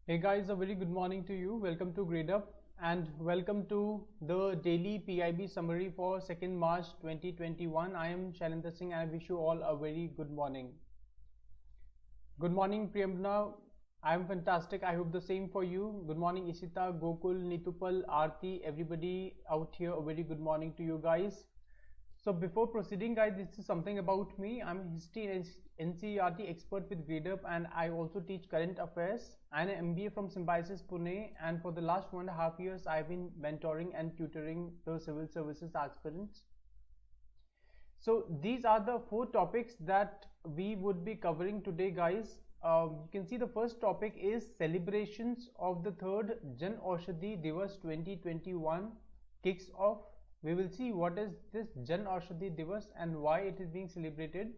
Hey guys, a very good morning to you. Welcome to Gradeup and welcome to the daily PIB summary for 2nd March 2021. I am Shailender Singh and I wish you all a very good morning. Good morning Priyambna. I am fantastic. I hope the same for you. Good morning Isita, Gokul, Nitupal, Aarti, everybody out here. A very good morning to you guys. So before proceeding guys, this is something about me. I'm a history and NCERT expert with Gradeup and I also teach current affairs. I'm an MBA from Symbiosis Pune and for the last 1.5 years I've been mentoring and tutoring the civil services aspirants. So these are the 4 topics that we would be covering today guys. You can see the first topic is celebrations of the 3rd Jan Aushadhi Divas 2021 kicks off. We will see what is this Jan Aushadhi Divas and why it is being celebrated.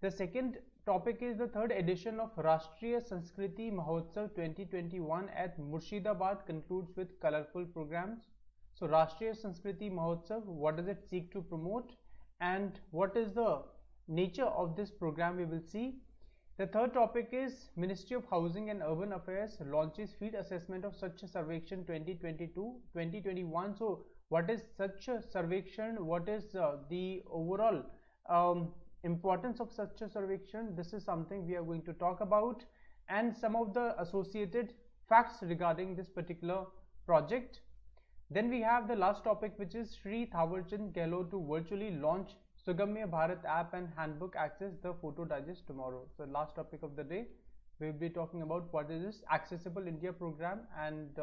The second topic is the 3rd edition of Rashtriya Sanskriti Mahotsav 2021 at Murshidabad concludes with colorful programs. So Rashtriya Sanskriti Mahotsav, what does it seek to promote and what is the nature of this program, we will see. The third topic is Ministry of Housing and Urban Affairs launches field assessment of Swachh Sarvekshan 2022-2021. So what is Swachh Sarvekshan? What is the overall importance of Swachh Sarvekshan? This is something we are going to talk about and some of the associated facts regarding this particular project. Then we have the last topic, which is Shri Thawarchand Gehlot to virtually launch Sugamya Bharat app and handbook. Access the photo digest tomorrow. So last topic of the day, we will be talking about what is this Accessible India program and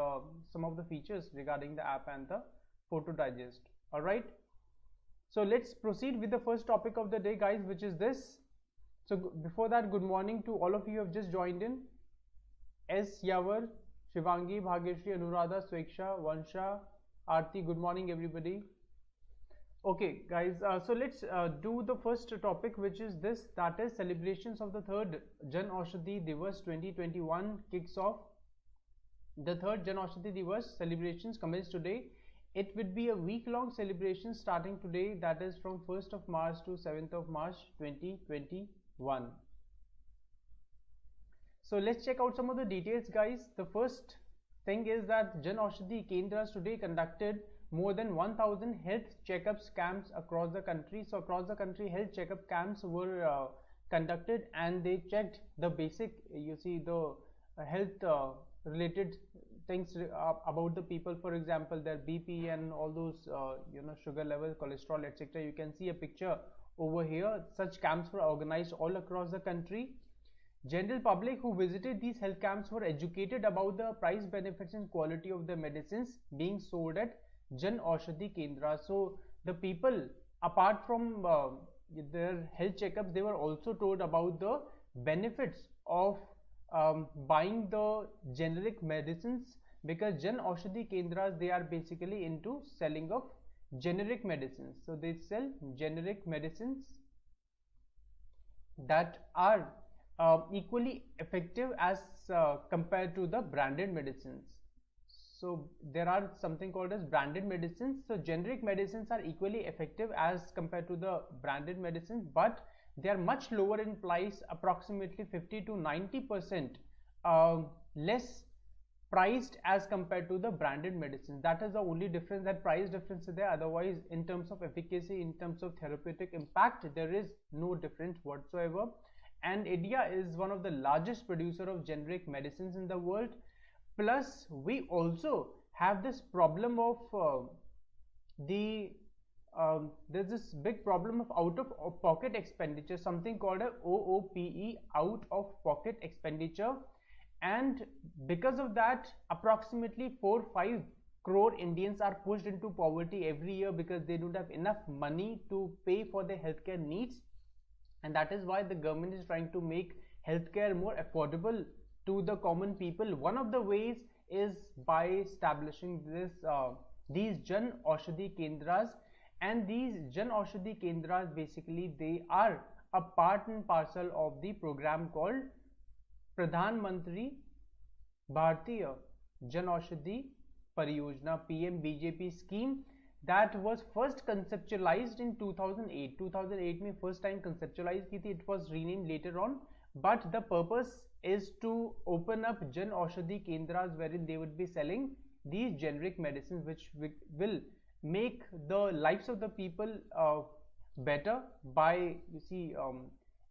some of the features regarding the app and the photo digest. All right. So let's proceed with the first topic of the day, guys, which is this. So before that, good morning to all of you who have just joined in. S. Yavar, Shivangi, Bhageshri, Anuradha, Sweksha, Vansha, Aarti, good morning everybody. Okay guys, so let's do the first topic, which is this, that is celebrations of the 3rd Jan Aushadhi Divas 2021 kicks off. The 3rd Jan Aushadhi Divas celebrations commence today. It would be a week-long celebration starting today, that is from 1st of March to 7th of March 2021. So let's check out some of the details guys. The first thing is that Jan Aushadhi Kendras today conducted more than 1000 health checkups camps across the country. So across the country health checkup camps were conducted and they checked the basic, you see, the health related things about the people, for example their BP and all those sugar level, cholesterol, etc. You can see a picture over here. Such camps were organized all across the country. General public who visited these health camps were educated about the price, benefits and quality of the medicines being sold at Jan Aushadhi Kendra. So the people, apart from their health checkups, they were also told about the benefits of buying the generic medicines, because Jan Aushadhi Kendras, they are basically into selling of generic medicines. So they sell generic medicines that are equally effective as compared to the branded medicines. So there are something called as branded medicines. So generic medicines are equally effective as compared to the branded medicines, but they are much lower in price, approximately 50 to 90% less priced as compared to the branded medicines. That is the only difference, that price difference is there. Otherwise, in terms of efficacy, in terms of therapeutic impact, there is no difference whatsoever. And India is one of the largest producer of generic medicines in the world. Plus we also have this problem of there's this big problem of out of pocket expenditure, something called a OOPE, out of pocket expenditure, and because of that approximately 4-5 crore Indians are pushed into poverty every year because they don't have enough money to pay for their healthcare needs. And that is why the government is trying to make healthcare more affordable to the common people. One of the ways is by establishing these Jan Aushadhi Kendras, and these Jan Aushadhi Kendras basically they are a part and parcel of the program called Pradhan Mantri Bharatiya Jan Aushadhi Pariyojana, PMBJP scheme, that was first conceptualized in 2008. 2008 में first time conceptualized की थी. It was renamed later on, but the purpose is to open up Jan Aushadhi Kendras wherein they would be selling these generic medicines which will make the lives of the people better by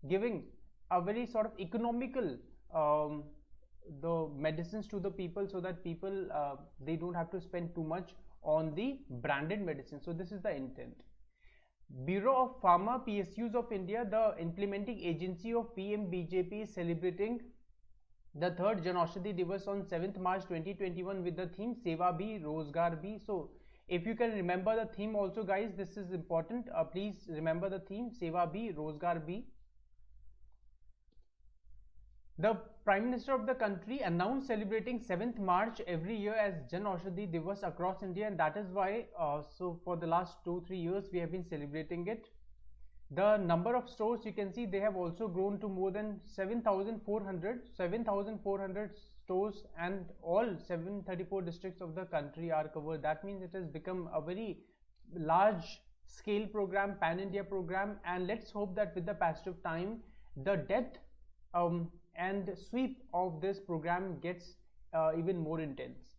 giving a very sort of economical the medicines to the people, so that people they don't have to spend too much on the branded medicine. So this is the intent. Bureau of Pharma PSUs of India, the implementing agency of PM BJP, is celebrating the third Jan Aushadhi Divas on 7th March 2021 with the theme Seva Bhi Rozgar Bhi. So if you can remember the theme also, guys, this is important. Please remember the theme Seva Bhi Rozgar Bhi. The Prime Minister of the country announced celebrating 7th March every year as Jan Aushadhi Divas across India, and that is why so for the last 2-3 years we have been celebrating it. The number of stores, you can see they have also grown to more than 7,400 stores, and all 734 districts of the country are covered. That means it has become a very large scale program, pan-India program, and let's hope that with the passage of time the depth and sweep of this program gets even more intense.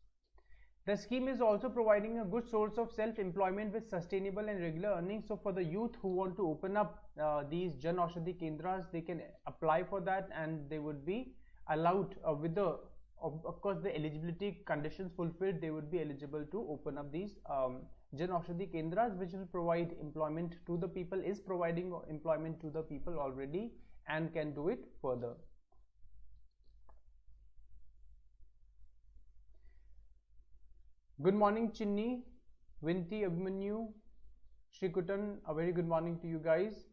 The scheme is also providing a good source of self-employment with sustainable and regular earnings. So for the youth who want to open up these Jan Aushadhi Kendras, they can apply for that, and they would be allowed with the of course the eligibility conditions fulfilled, they would be eligible to open up these Jan Aushadhi Kendras, which will provide employment to the people, is providing employment to the people already, and can do it further. Good morning, Chinni, Vinti, Abhimanyu, Shrikutan, a very good morning to you guys.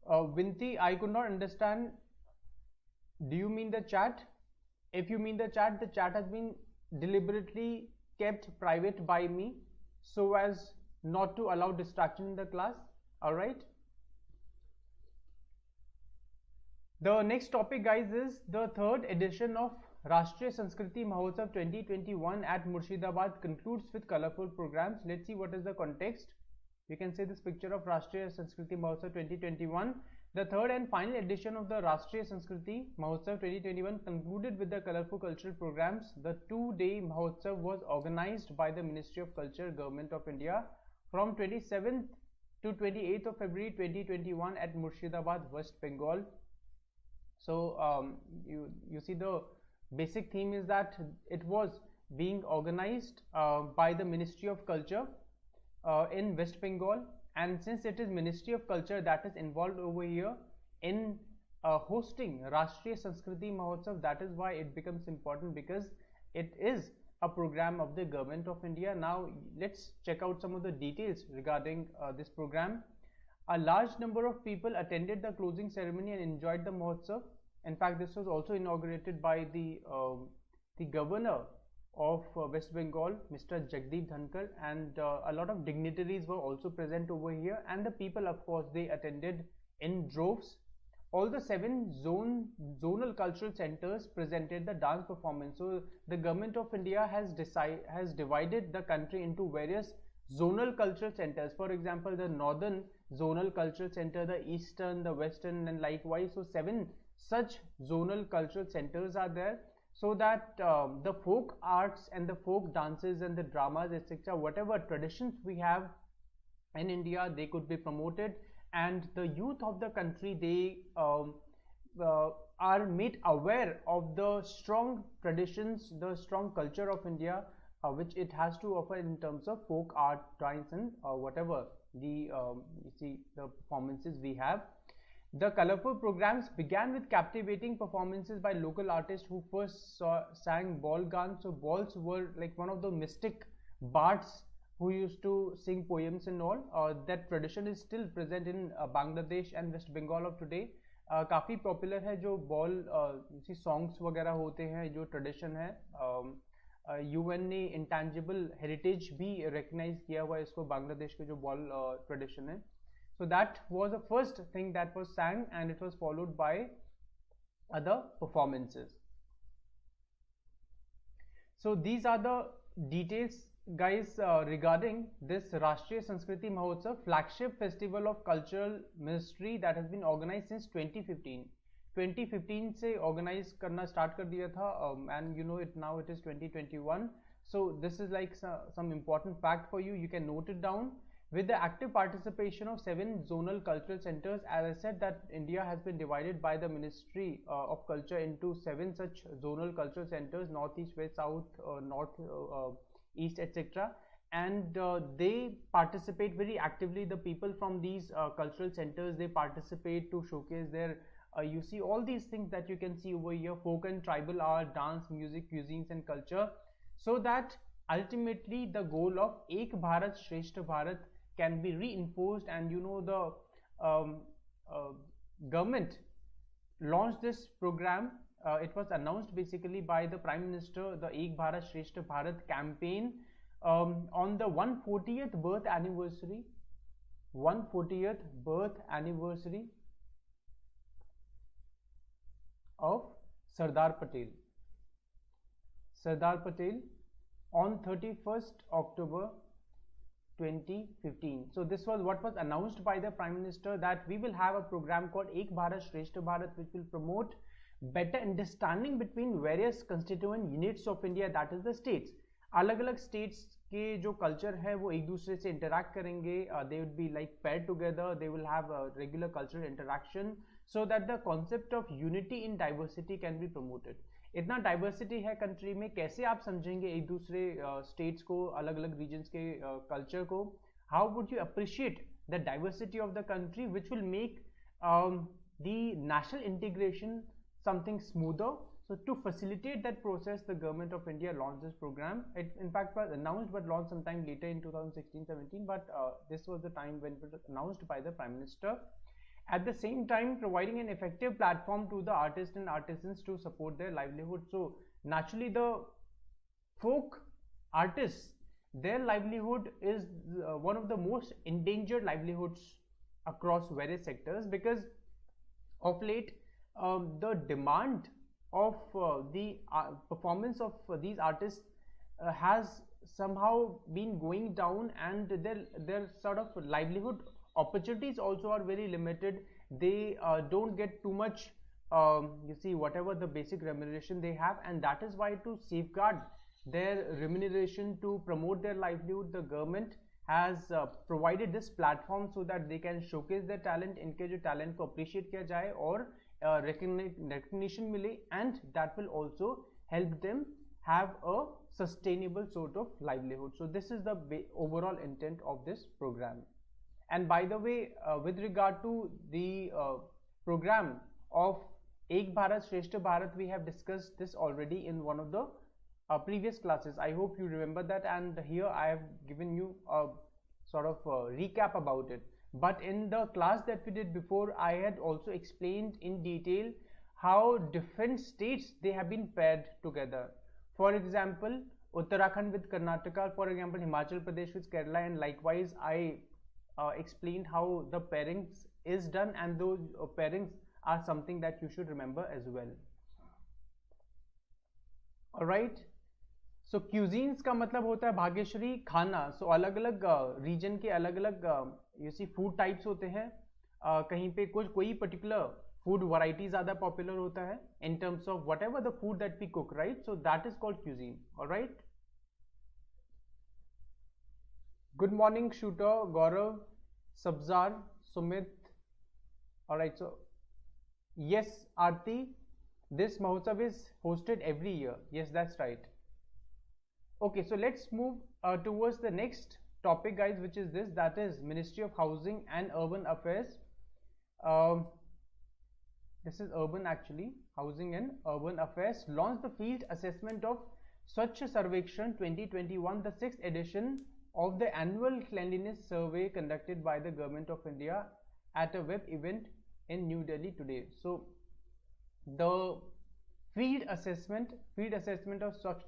Vinti, I could not understand. Do you mean the chat? If you mean the chat has been deliberately kept private by me so as not to allow distraction in the class. All right. The next topic, guys, is the third edition of Rashtriya Sanskriti Mahotsav 2021 at Murshidabad concludes with colorful programs. Let's see what is the context. You can see this picture of Rashtriya Sanskriti Mahotsav 2021. The third and final edition of the Rashtriya Sanskriti Mahotsav 2021 concluded with the colorful cultural programs. The 2-day Mahotsav was organized by the Ministry of Culture, Government of India from 27th to 28th of February 2021 at Murshidabad, West Bengal. So you see the basic theme is that it was being organized by the Ministry of Culture in West Bengal, and since it is Ministry of Culture that is involved over here in hosting Rashtriya Sanskriti Mahotsav, that is why it becomes important, because it is a program of the Government of India. Now let's check out some of the details regarding this program. A large number of people attended the closing ceremony and enjoyed the Mahotsav. In fact, this was also inaugurated by the governor of West Bengal, Mr. Jagdeep Dhankar, and a lot of dignitaries were also present over here, and the people, of course, they attended in droves. All the 7 zonal cultural centers presented the dance performance. So the Government of India has divided the country into various zonal cultural centers. For example, the northern zonal cultural center, the eastern, the western, and likewise. So 7 such zonal cultural centers are there, so that the folk arts and the folk dances and the dramas, etc., whatever traditions we have in India, they could be promoted, and the youth of the country, they are made aware of the strong traditions, the strong culture of India, which it has to offer in terms of folk art, dance, and whatever the the performances we have. The colorful programs began with captivating performances by local artists who first sang ball gans. So balls were like one of the mystic bards who used to sing poems and all. That tradition is still present in Bangladesh and West Bengal of today. काफ़ी popular है जो ball songs वगैरह होते हैं, जो tradition है. UN ने intangible heritage भी रिकग्नाइज किया हुआ है इसको, बांग्लादेश के जो बॉल ट्रेडिशन है. So that was the first thing that was sang, and it was followed by other performances. So these are the details guys, regarding this Rashtriya Sanskriti Mahotsav, flagship festival of cultural ministry that has been organized since 2015. 2015 से organize करना start कर दिया था, and you know it now, it is 2021. So this is like some important fact for you. You can note it down. With the active participation of 7 zonal cultural centers, as I said that India has been divided by the Ministry of Culture into 7 such zonal cultural centers: North, East, West, South, North, East, etc. And they participate very actively. The people from these cultural centers, they participate to showcase their you see all these things that you can see over here: folk and tribal art, dance, music, cuisines and culture, so that ultimately the goal of Ek Bharat Shrestha Bharat can be reinforced. And you know, the government launched this program. It was announced basically by the Prime Minister, the Ek Bharat Shrestha Bharat campaign, on the 140th birth anniversary, 140th birth anniversary of Sardar Patel. Sardar Patel on 31st October 2015. So this was what was announced by the Prime Minister, that we will have a program called Ek Bharat Shrestha Bharat, which will promote better understanding between various constituent units of India, that is the states. अलग अलग states के जो culture है वो एक दूसरे से interact करेंगे. They would be like paired together. They will have a regular cultural interaction, so that the concept of unity in diversity can be promoted. इतना डाइवर्सिटी है कंट्री में, कैसे आप समझेंगे एक दूसरे स्टेट्स को, अलग अलग रीजन्स के कल्चर को? How would you appreciate the diversity of the country, which will make the national integration something smoother? So to facilitate that process, the government of India launched this program. It in fact was announced but launched sometime later in 2016-17, but this was the time when it was announced by the Prime Minister. At the same time, providing an effective platform to the artists and artisans to support their livelihood. So naturally, the folk artists, their livelihood is one of the most endangered livelihoods across various sectors, because of late the demand of the performance of these artists has somehow been going down, and their sort of livelihood opportunities also are very limited. They don't get too much, you see, whatever the basic remuneration they have, and that is why, to safeguard their remuneration, to promote their livelihood, the government has provided this platform so that they can showcase their talent, इनके जो talent को appreciate किया जाए और recognition मिले, and that will also help them have a sustainable sort of livelihood. So this is the overall intent of this program. And by the way, with regard to the program of Ek Bharat Shrestha Bharat, we have discussed this already in one of the previous classes. I hope you remember that, and here I have given you a sort of recap about it. But in the class that we did before, I had also explained in detail how different states, they have been paired together. For example, Uttarakhand with Karnataka, for example, Himachal Pradesh with Kerala, and likewise I explained how the pairings is done, and those pairings are something that you should remember as well. Alright, so cuisines का मतलब होता है भाग्यश्री खाना. So अलग अलग region के अलग अलग you see food types होते हैं. कहीं पे कोई particular food variety ज़्यादा popular होता है in terms of whatever the food that we cook, right? So that is called cuisine. Alright. Good morning, Shooter, Gaurav, Sabzar, Sumit. Alright, so yes, Aarti, this Mahotsav is hosted every year. Yes, that's right. Okay, so let's move towards the next topic, guys, which is this, that is Ministry of Housing and Urban Affairs. This is urban actually, Housing and Urban Affairs launched the field assessment of Swachh Sarvekshan 2021, the 6th edition of the annual cleanliness survey conducted by the Government of India at a web event in New Delhi today. So the field assessment of Swachh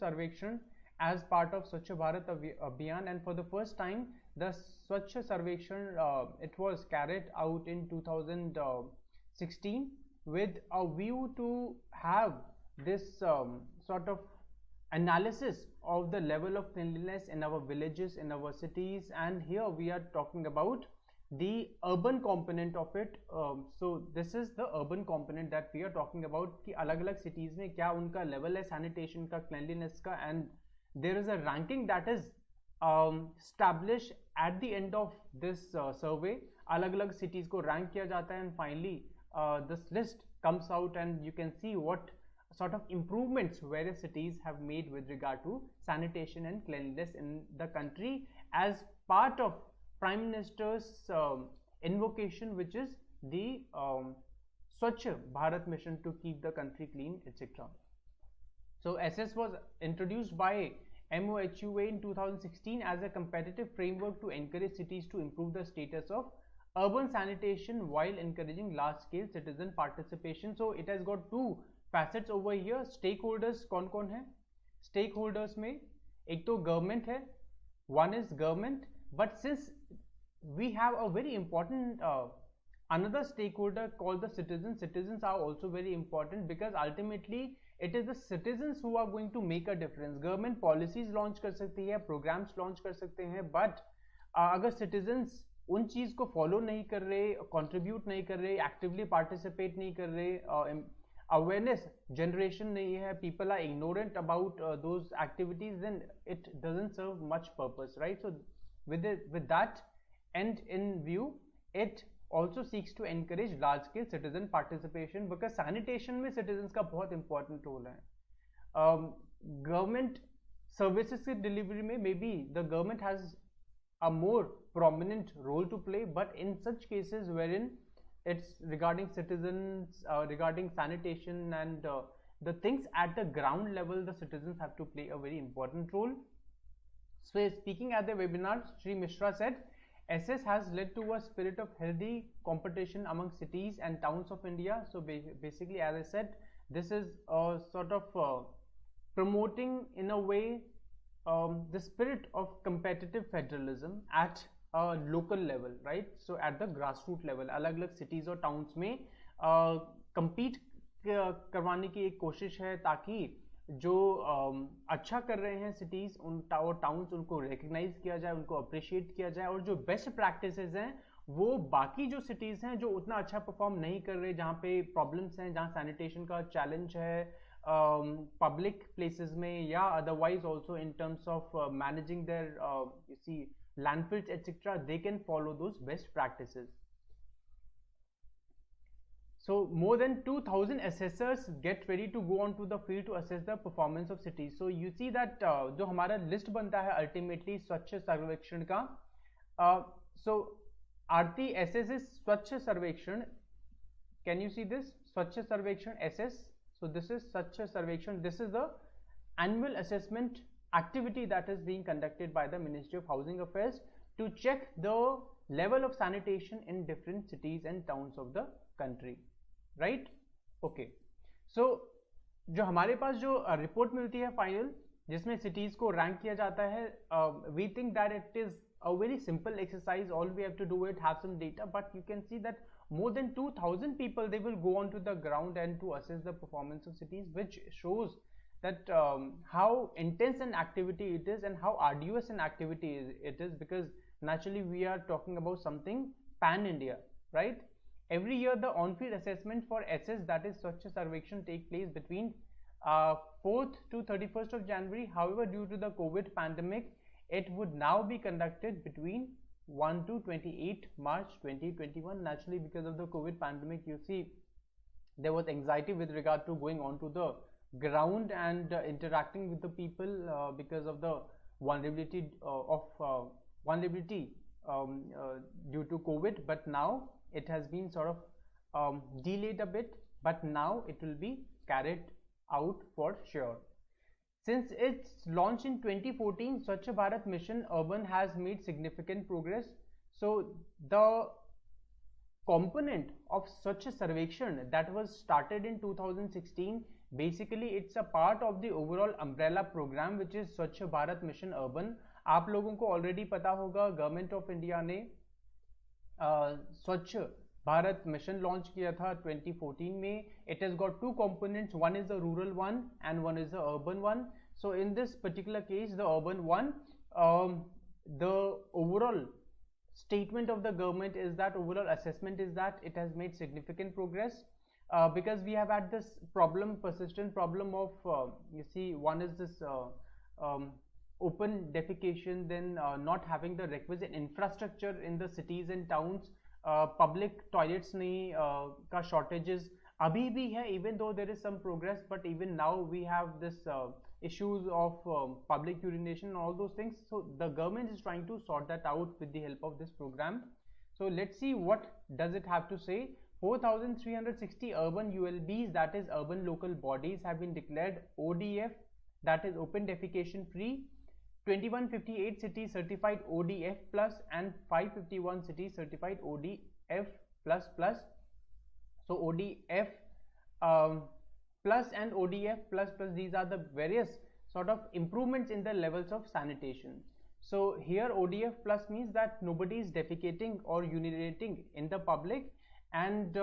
Sarvekshan as part of Swachh Bharat Abhiyan, and for the first time the Swachh Sarvekshan it was carried out in 2016 with a view to have this sort of analysis of the level of cleanliness in our villages, in our cities, and here we are talking about the urban component of it. So this is the urban component that we are talking about कि अलग-अलग cities में क्या उनका level है sanitation का, cleanliness का, and there is a ranking that is established at the end of this survey. अलग-अलग cities को rank किया जाता है, and finally this list comes out and you can see what sort of improvements various cities have made with regard to sanitation and cleanliness in the country as part of Prime Minister's invocation, which is the Swachh Bharat mission to keep the country clean, etc. So SS was introduced by MOHUA in 2016 as a competitive framework to encourage cities to improve the status of urban sanitation while encouraging large-scale citizen participation. So it has got two facets over here. Stakeholders कौन कौन है? Stakeholders में एक तो government है, one is government, but since we have a very important another stakeholder called the citizens. Citizens are also very important because ultimately it is the citizens who are going to make a difference. Government policies launch कर सकती है, programs launch कर सकते हैं, but अगर citizens उन चीज़ को follow नहीं कर रहे, contribute नहीं कर रहे, actively participate नहीं कर रहे, awareness generation नहीं है, people are ignorant about those activities, then it doesn't serve much purpose, right? So with that end in view, it also seeks to encourage large scale citizen participation because sanitation में citizens का बहुत important role है. Government services की delivery में maybe the government has a more prominent role to play, but in such cases wherein it's regarding citizens, regarding sanitation and the things at the ground level, the citizens have to play a very important role. So speaking at the webinar, Sri Mishra said, SS has led to a spirit of healthy competition among cities and towns of India. So basically, as I said, this is a sort of promoting in a way the spirit of competitive federalism at a local level, right? So at the grassroots level, अलग-अलग cities और towns में compete करवाने की एक कोशिश है ताकि जो अच्छा कर रहे हैं cities उन towns उनको recognize किया जाए, उनको appreciate किया जाए, और जो best practices हैं वो बाकी जो cities हैं जो उतना अच्छा perform नहीं कर रहे, जहाँ पे problems हैं, जहाँ sanitation का challenge है, public places में या otherwise also in terms of managing their you see landfills etc., they can follow those best practices. So more than 2000 assessors get ready to go onto the field to assess the performance of cities. So you see that जो हमारा list बनता है ultimately स्वच्छ सर्वेक्षण का, so आरती assesses स्वच्छ सर्वेक्षण. Can you see this? स्वच्छ सर्वेक्षण SS. So this is स्वच्छ सर्वेक्षण. This is the annual assessment activity that is being conducted by the Ministry of Housing Affairs to check the level of sanitation in different cities and towns of the country. Right? Okay. So जो हमारे पास जो report मिलती है final जिसमें cities को rank किया जाता है, we think that it is a very simple exercise. All we have to do is have some data, but you can see that more than 2000 people, they will go onto the ground and to assess the performance of cities, which shows that how intense an activity it is and how arduous an activity it is, because naturally we are talking about something pan-India, right? Every year the on-field assessment for SS, that is Swachh Sarvekshan, take place between 4th to 31st of January. However, due to the COVID pandemic, it would now be conducted between 1 to 28 March 2021. Naturally, because of the COVID pandemic, you see there was anxiety with regard to going on to the ground and interacting with the people because of the vulnerability due to COVID, but now it has been sort of delayed a bit, but now it will be carried out for sure. Since its launch in 2014, Swachh Bharat Mission Urban has made significant progress. So the component of Swachh Sarvekshan that was started in 2016, basically it's a part of the overall umbrella program which is Swachh Bharat Mission Urban. आप लोगों को already पता होगा government of India ने स्वच्छ Bharat mission launch किया था 2014 में. It has got two components, one is the rural one and one is the urban one. So in this particular case, the urban one, the overall statement of the government is that, overall assessment is that it has made significant progress, because we have had this problem, persistent problem of, you see, one is this um, open defecation, then not having the requisite infrastructure in the cities and towns, public toilets नहीं का shortages अभी भी है, even though there is some progress, but even now we have this issues of public urination and all those things. So the government is trying to sort that out with the help of this program. So let's see what does it have to say. 4,360 urban ULBs, that is urban local bodies, have been declared ODF, that is open defecation free. 2158 cities certified ODF plus, and 551 cities certified ODF plus plus. So ODF plus and ODF plus plus, these are the various sort of improvements in the levels of sanitation. So here ODF plus means that nobody is defecating or urinating in the public, and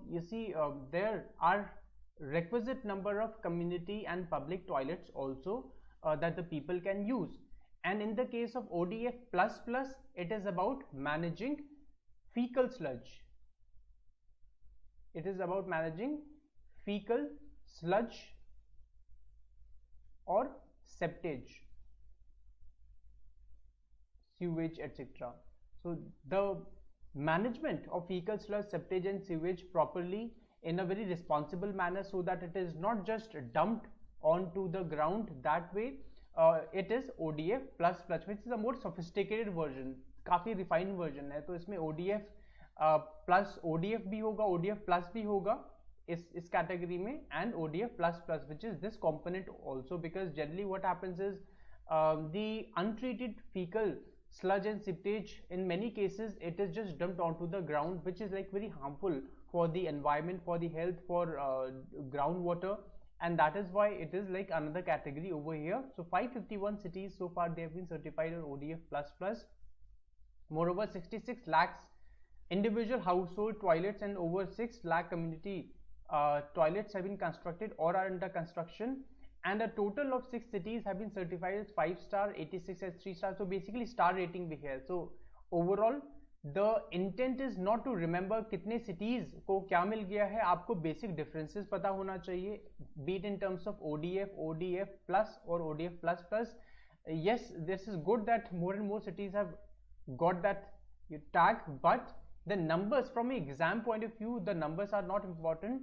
you see there are requisite number of community and public toilets also that the people can use. And in the case of ODF plus plus, it is about managing fecal sludge. It is about managing fecal sludge or septage, sewage, etc. So the management of fecal sludge, septage and sewage properly in a very responsible manner, so that it is not just dumped onto the ground that way. It is ODF plus plus, which is a more sophisticated version, काफी refined version है. तो इसमें ODF plus ODF भी होगा, ODF plus भी होगा इस category में, and ODF plus plus, which is this component also, because generally what happens is the untreated fecal sludge and septage, in many cases it is just dumped onto the ground, which is like very harmful for the environment, for the health, for groundwater, and that is why it is like another category over here. So 551 cities so far, they have been certified on ODF plus plus. Moreover, 66 lakhs individual household toilets and over 6 lakh community toilets have been constructed or are under construction, and a total of 6 cities have been certified as 5-star, 86 as 3-star. So basically star rating भी है. So overall the intent is not to remember कितने cities को क्या मिल गया है, आपको basic differences पता होना चाहिए, be it in terms of ODF, ODF plus or ODF plus plus. Yes, this is good that more and more cities have got that tag, but the numbers, from an exam point of view, the numbers are not important.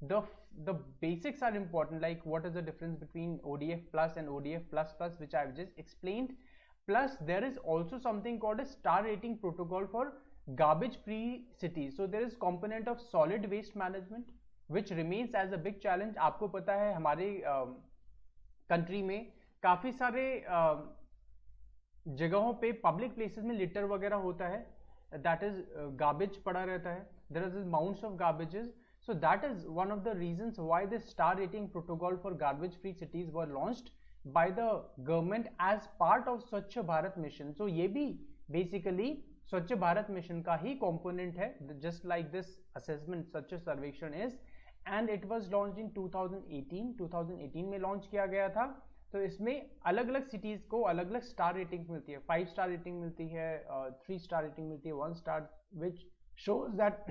The basics are important, like what is the difference between ODF plus and ODF plus plus, which I have just explained. Plus there is also something called a star rating protocol for garbage free cities. So there is component of solid waste management, which remains as a big challenge. आपको पता है हमारे country में काफी सारे जगहों पे public places में litter वगैरह होता है, that is garbage पड़ा रहता है, there is mounds of garbages. So that is one of the reasons why this star rating protocol for garbage free cities were launched by the government as part of Swachh Bharat mission. So ये भी basically Swachh Bharat mission का ही component है, just like this assessment Swachh Sarvekshan is, and it was launched in 2018. 2018 में launch किया गया था. तो इसमें अलग अलग cities को अलग अलग star ratings मिलती है, 5-star rating मिलती है, 3-star rating मिलती है, 1-star, which shows that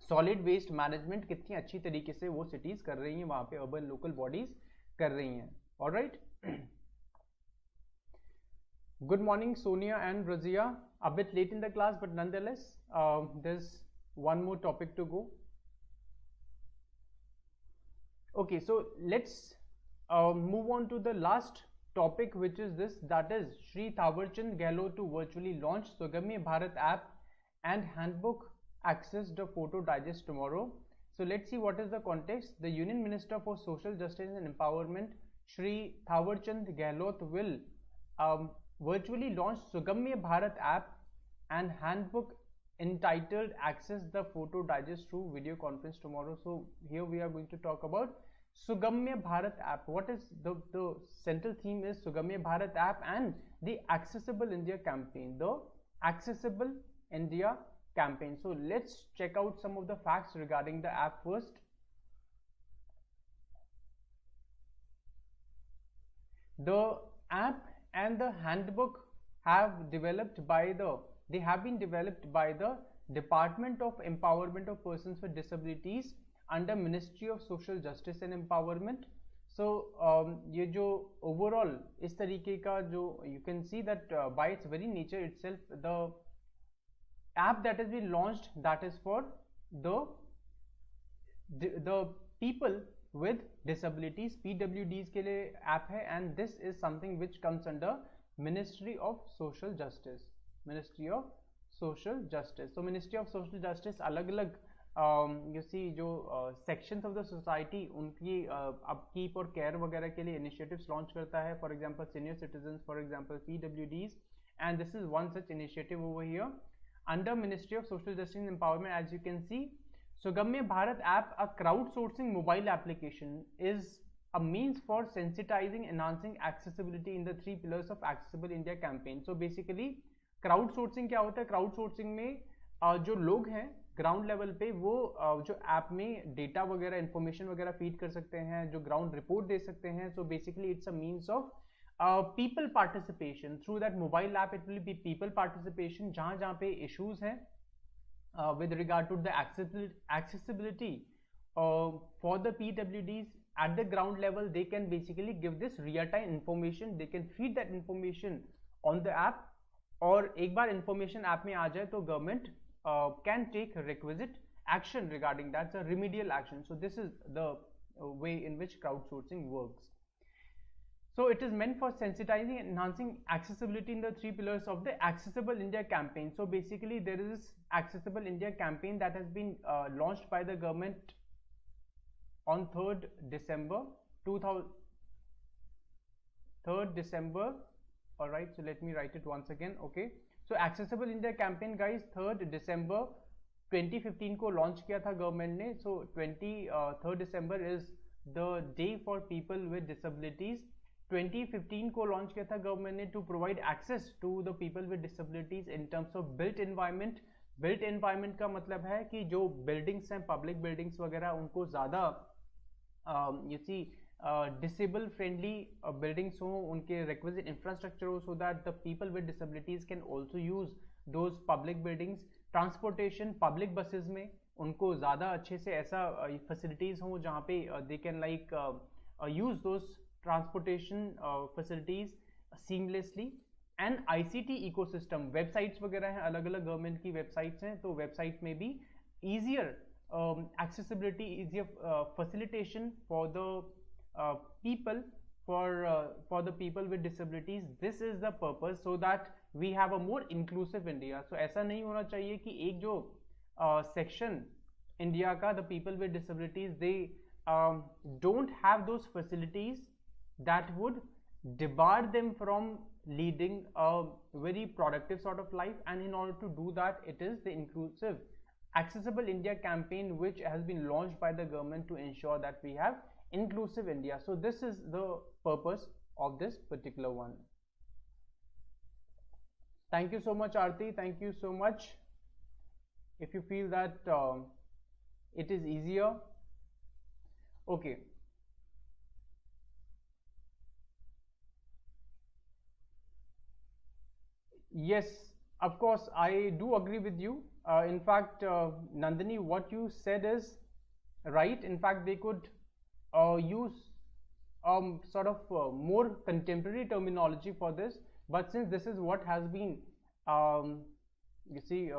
solid waste management कितनी अच्छी तरीके से वो cities कर रही हैं, वहाँ पे urban local bodies कर रही हैं. All right. Good morning, Sonia and Razia. A bit late in the class, but nonetheless, there's one more topic to go. Okay, so let's move on to the last topic, which is this, that is Shri Thawarchand Gehlot to virtually launch Sugamya Bharat app and handbook. Access the photo digest tomorrow. So let's see what is the context. The Union Minister for Social Justice and Empowerment, Shri Thawarchand Gehlot, will virtually launch Sugamya Bharat app and handbook entitled Access the Photo Digest through video conference tomorrow. So here we are going to talk about Sugamya Bharat app. What is the central theme is Sugamya Bharat app and the Accessible India campaign. The Accessible India campaign. So let's check out some of the facts regarding the app first. The app and the handbook have developed by the they have been developed by the Department of Empowerment of Persons with Disabilities under Ministry of Social Justice and Empowerment. So ये जो overall इस तरीके का जो you can see that by its very nature itself the app that has been launched, that is for the people with disabilities, PWDs के लिए app है, and this is something which comes under Ministry of Social Justice. Ministry of Social Justice. So Ministry of Social Justice अलग अलग you see जो sections of the society उनकी upkeep और care वगैरह के लिए initiatives launch करता है. For example, senior citizens, for example, PWDs, and this is one such initiative over here under Ministry of Social Justice and Empowerment. As you can see, Sugamya Bharat app, a crowdsourcing mobile application, is a means for sensitizing, enhancing accessibility in the 3 pillars of Accessible India campaign. So basically crowdsourcing क्या होता है? Crowdsourcing में जो लोग हैं ground level पे वो जो ऐप में डेटा वगैरह इंफॉर्मेशन वगैरह फीड कर सकते हैं, जो ग्राउंड रिपोर्ट दे सकते हैं. So basically it's a means of people participation through that mobile app. It will be people participation जहाँ जहाँ पे issues हैं with regard to the accessibility for the PWDs at the ground level. They can basically give this real-time information. They can feed that information on the app, और एक बार information app में आ जाए तो government can take requisite action regarding that, so remedial action. So this is the way in which crowdsourcing works. So it is meant for sensitizing and enhancing accessibility in the 3 pillars of the Accessible India campaign. So basically there is this Accessible India campaign that has been launched by the government on 3rd December 2000. 3rd December. All right, so let me write it once again. Okay, so Accessible India campaign guys 3rd December 2015 को launch किया था government ने. So 3rd December is the day for people with disabilities. 2015 को launch किया था government ने to provide access to the people with disabilities in terms of built environment. Built environment का मतलब है कि जो buildings हैं, public buildings वगैरह, उनको ज़्यादा you see disable friendly buildings हो, उनके requisite infrastructure हो, so that the people with disabilities can also use those public buildings. Transportation, public buses में उनको ज़्यादा अच्छे से ऐसा facilities हो जहाँ पे they can like use those transportation facilities seamlessly. And ICT ecosystem, websites वगैरह हैं, अलग अलग गवर्नमेंट की वेबसाइट्स हैं, तो वेबसाइट में भी easier accessibility, easier facilitation for the people, for the people with disabilities. This is the purpose, so that we have a more inclusive India. So ऐसा नहीं होना चाहिए कि एक जो section India का, the people with disabilities, they don't have those facilities that would debar them from leading a very productive sort of life. And in order to do that, it is the inclusive Accessible India campaign which has been launched by the government to ensure that we have inclusive India. So this is the purpose of this particular one. Thank you so much, Aarti. Thank you so much. If you feel that it is easier. Okay. Yes, of course, I do agree with you. In fact, Nandini, what you said is right. In fact, they could use sort of more contemporary terminology for this. But since this is what has been, you see,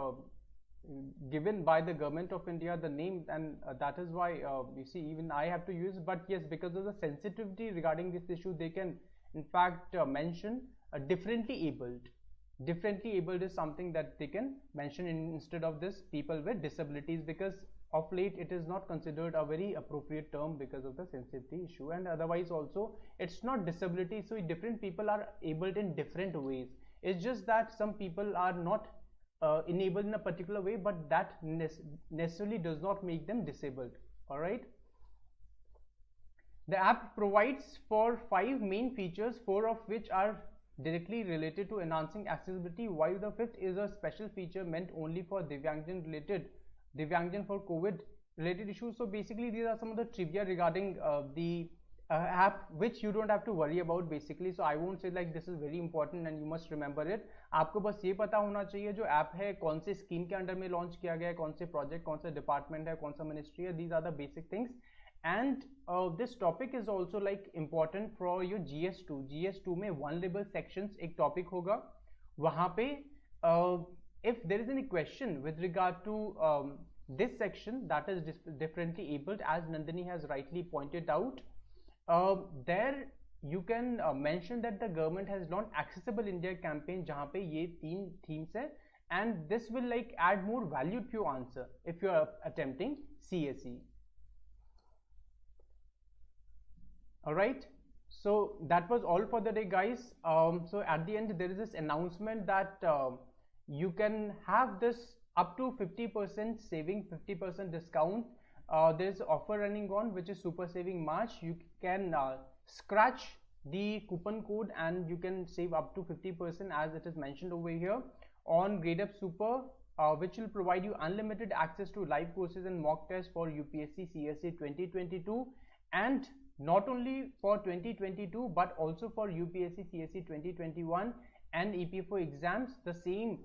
given by the government of India, the name, and that is why you see even I have to use. But yes, because of the sensitivity regarding this issue, they can in fact mention differently abled. Differently abled is something that they can mention instead of this people with disabilities, because of late it is not considered a very appropriate term because of the sensitivity issue. And otherwise also it's not disability, so different people are abled in different ways. It's just that some people are not enabled in a particular way, but that necessarily does not make them disabled. All right, the app provides for 5 main features, 4 of which are directly related to enhancing accessibility, while the 5th is a special feature meant only for Divyangjan for COVID related issues. So basically these are some of the trivia regarding the app which you don't have to worry about basically. So I won't say like this is very important and you must remember it. आपको बस ये पता होना चाहिए जो app है कौन से स्कीम के अंडर में लॉन्च किया गया है, कौन से प्रोजेक्ट, कौन सा डिपार्टमेंट है, कौन सा मिनिस्ट्री है. These are the basic things. And this topic is also like important for your GS2. GS2 में vulnerable sections एक topic होगा. वहाँ पे if there is any question with regard to this section that is differently abled, as Nandini has rightly pointed out, there you can mention that the government has launched Accessible India campaign जहाँ पे ये 3 themes है, and this will like add more value to your answer if you are attempting CSE. Alright, so that was all for the day, guys. So at the end there is this announcement that you can have this up to 50% saving, 50% discount. There's an offer running on which is Super Saving March. You can scratch the coupon code and you can save up to 50% as it is mentioned over here on Gradeup Super, which will provide you unlimited access to live courses and mock tests for UPSC CSE 2022, and not only for 2022 but also for UPSC CSE 2021 and EPFO exams. The same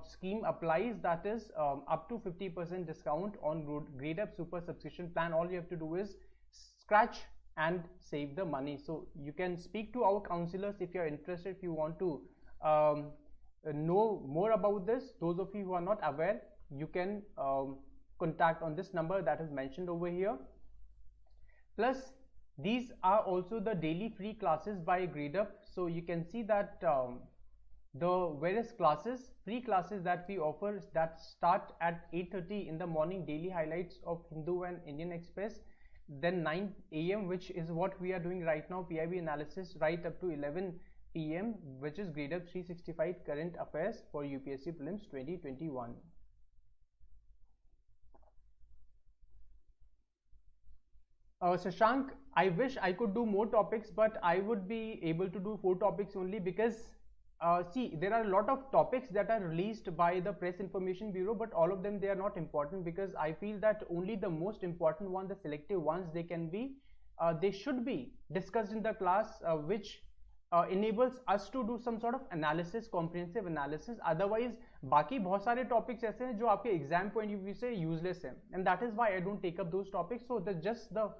scheme applies, that is up to 50% discount on Gradeup Super subscription plan. All you have to do is scratch and save the money. So you can speak to our counselors if you are interested, if you want to know more about this. Those of you who are not aware, you can contact on this number that is mentioned over here. Plus these are also the daily free classes by Gradeup. So you can see that the various classes, free classes that we offer, that start at 8:30 in the morning, daily highlights of Hindu and Indian Express, then 9 AM, which is what we are doing right now, PIB analysis, right up to 11 PM, which is Gradeup 365 current affairs for UPSC Prelims 2021. Shashank, I wish I could do more topics, but I would be able to do 4 topics only, because see, there are a lot of topics that are released by the Press Information Bureau, but all of them, they are not important, because I feel that only the most important one, the selective ones, they should be discussed in the class, which enables us to do some sort of analysis, comprehensive analysis. Otherwise बाकी बहुत सारे topics ऐसे हैं जो आपके exam point of view से useless हैं, and that is why I don't take up those topics. So just the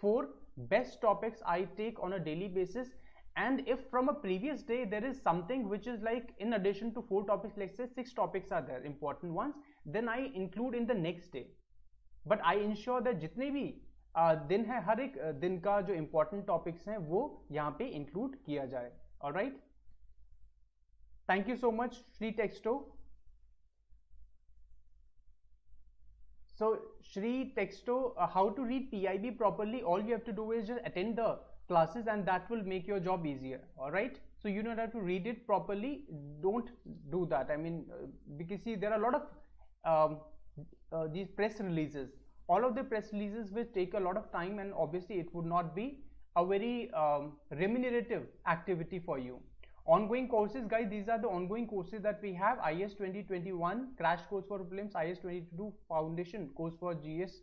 4 best topics I take on a daily basis. And if from a previous day there is something which is like in addition to 4 topics, let's say 6 topics are there, important ones, then I include in the next day. But I ensure that जितने भी दिन है, हर एक दिन का जो important topics हैं वो यहाँ पे include किया जाए. Alright? Thank you so much, Shri Texto. So Shri Texto, how to read PIB properly? All you have to do is just attend the classes and that will make your job easier. All right, so you don't have to read it properly. Don't do that. I mean, because see, there are a lot of these press releases. All of the press releases will take a lot of time, and obviously it would not be a very remunerative activity for you. Ongoing courses, guys, these are the ongoing courses that we have. IAS 2021 crash course for prelims, IAS 22 foundation course for GS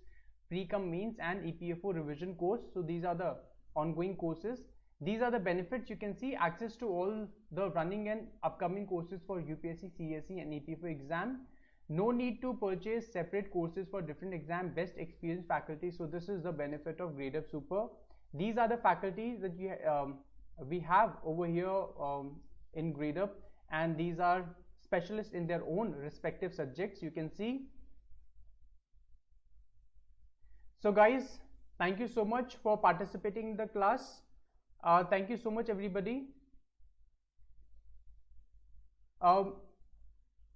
pre-com mains, and EPFO revision course. So these are the ongoing courses. These are the benefits. You can see access to all the running and upcoming courses for UPSC CSE and EPFO exam. No need to purchase separate courses for different exam. Best experienced faculty. So this is the benefit of Gradeup Super. These are the faculties that we have over here in Gradeup, and these are specialists in their own respective subjects. You can see. So guys, thank you so much for participating in the class. Thank you so much, everybody.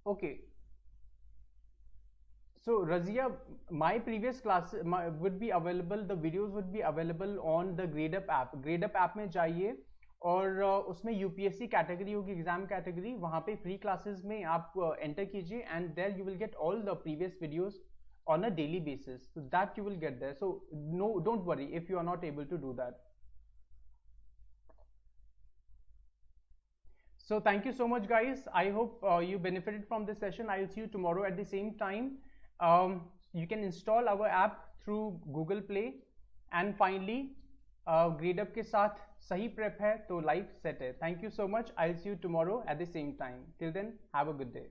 Okay. So Razia, my previous class would be available. The videos would be available on the Gradeup app. Gradeup app में जाइए और उसमें UPSC category होगी, exam category, वहाँ पे free classes में आप enter कीजिए, and there you will get all the previous videos on a daily basis. So that you will get there. So no, don't worry if you are not able to do that. So thank you so much, guys. I hope you benefited from this session. I will see you tomorrow at the same time. You can install our app through Google Play, and finally grade up के साथ सही prep है तो life set है। Thank you so much. I will see you tomorrow at the same time. Till then have a good day.